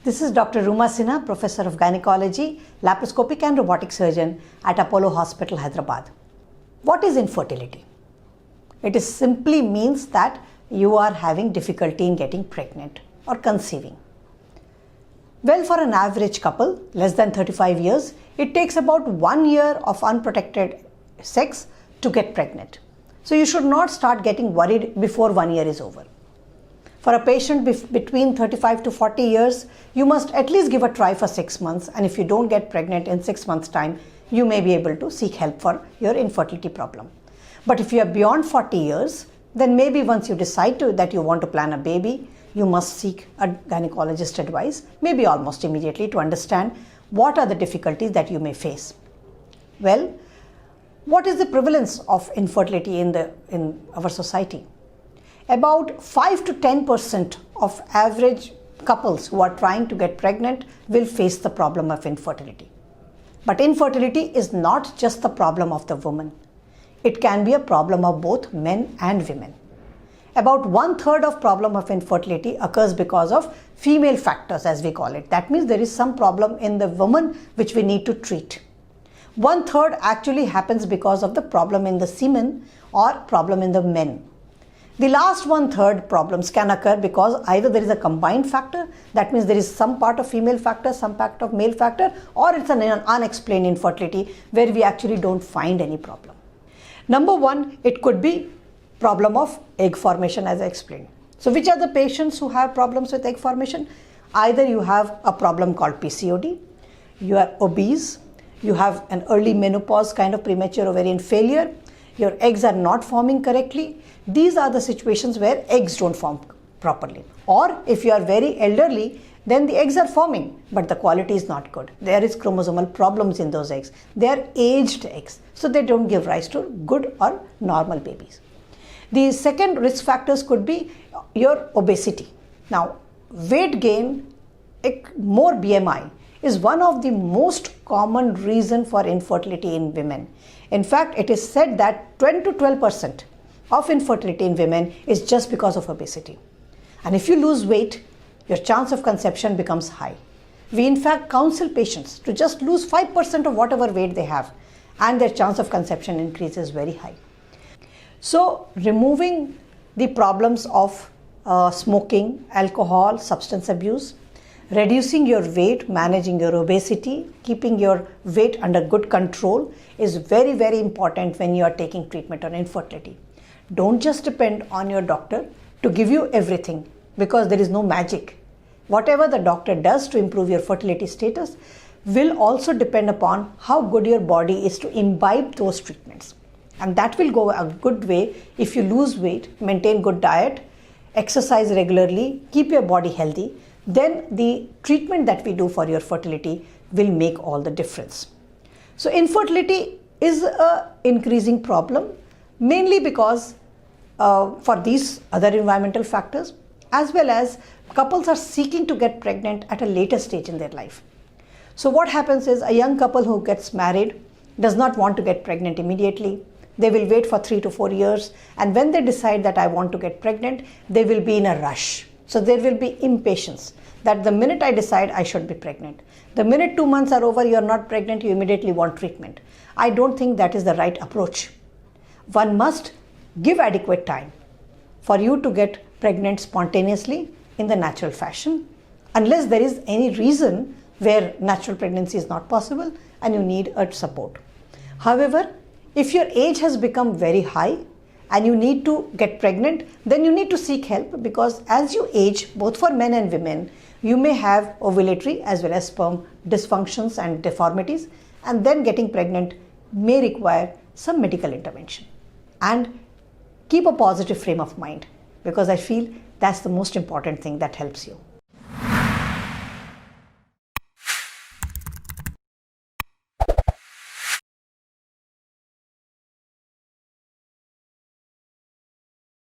This is Dr. Ruma Sinha, Professor of Gynecology, Laparoscopic and Robotic Surgeon at Apollo Hospital, Hyderabad. What is infertility? It simply means that you are having difficulty in getting pregnant or conceiving. Well, for an average couple, less than 35 years, it takes about 1 year of unprotected sex to get pregnant. So you should not start getting worried before 1 year is over. For a patient between 35 to 40 years, you must at least give a try for 6 months, and if you don't get pregnant in 6 months' time, you may be able to seek help for your infertility problem. But if you are beyond 40 years, then maybe once you decide that you want to plan a baby, you must seek a gynecologist advice, maybe almost immediately, to understand what are the difficulties that you may face. Well, what is the prevalence of infertility in our society? About 5 to 10% of average couples who are trying to get pregnant will face the problem of infertility. But infertility is not just the problem of the woman. It can be a problem of both men and women. About 1/3 of problem of infertility occurs because of female factors, as we call it. That means there is some problem in the woman which we need to treat. 1/3 actually happens because of the problem in the semen or problem in the men. The last 1/3 problems can occur because either there is a combined factor, that means there is some part of female factor, some part of male factor, or it's an unexplained infertility where we actually don't find any problem. Number one, it could be problem of egg formation, as I explained. So which are the patients who have problems with egg formation? Either you have a problem called PCOD, you are obese, you have an early menopause kind of premature ovarian failure, your eggs are not forming correctly. These are the situations where eggs don't form properly. Or if you are very elderly, then the eggs are forming, but the quality is not good. There is chromosomal problems in those eggs. They are aged eggs, so they don't give rise to good or normal babies. The second risk factors could be your obesity. Now, weight gain, more BMI, is one of the most common reason for infertility in women. In fact, it is said that 10 to 12% of infertility in women is just because of obesity. And if you lose weight, your chance of conception becomes high. We in fact counsel patients to just lose 5% of whatever weight they have, and their chance of conception increases very high. So removing the problems of smoking, alcohol, substance abuse, reducing your weight, managing your obesity, keeping your weight under good control is very, very important when you are taking treatment on infertility. Don't just depend on your doctor to give you everything, because there is no magic. Whatever the doctor does to improve your fertility status will also depend upon how good your body is to imbibe those treatments. And that will go a good way if you lose weight, maintain good diet, exercise regularly, keep your body healthy. Then the treatment that we do for your fertility will make all the difference. So infertility is an increasing problem, mainly because for these other environmental factors, as well as couples are seeking to get pregnant at a later stage in their life. So what happens is, a young couple who gets married does not want to get pregnant immediately. They will wait for 3 to 4 years, and when they decide that I want to get pregnant, they will be in a rush. So there will be impatience that the minute I decide I should be pregnant, the minute 2 months are over, you are not pregnant, you immediately want treatment. I don't think that is the right approach. One must give adequate time for you to get pregnant spontaneously in the natural fashion, unless there is any reason where natural pregnancy is not possible and you need a support. However, if your age has become very high and you need to get pregnant, then you need to seek help, because as you age, both for men and women, you may have ovulatory as well as sperm dysfunctions and deformities, and then getting pregnant may require some medical intervention. And keep a positive frame of mind, because I feel that's the most important thing that helps you.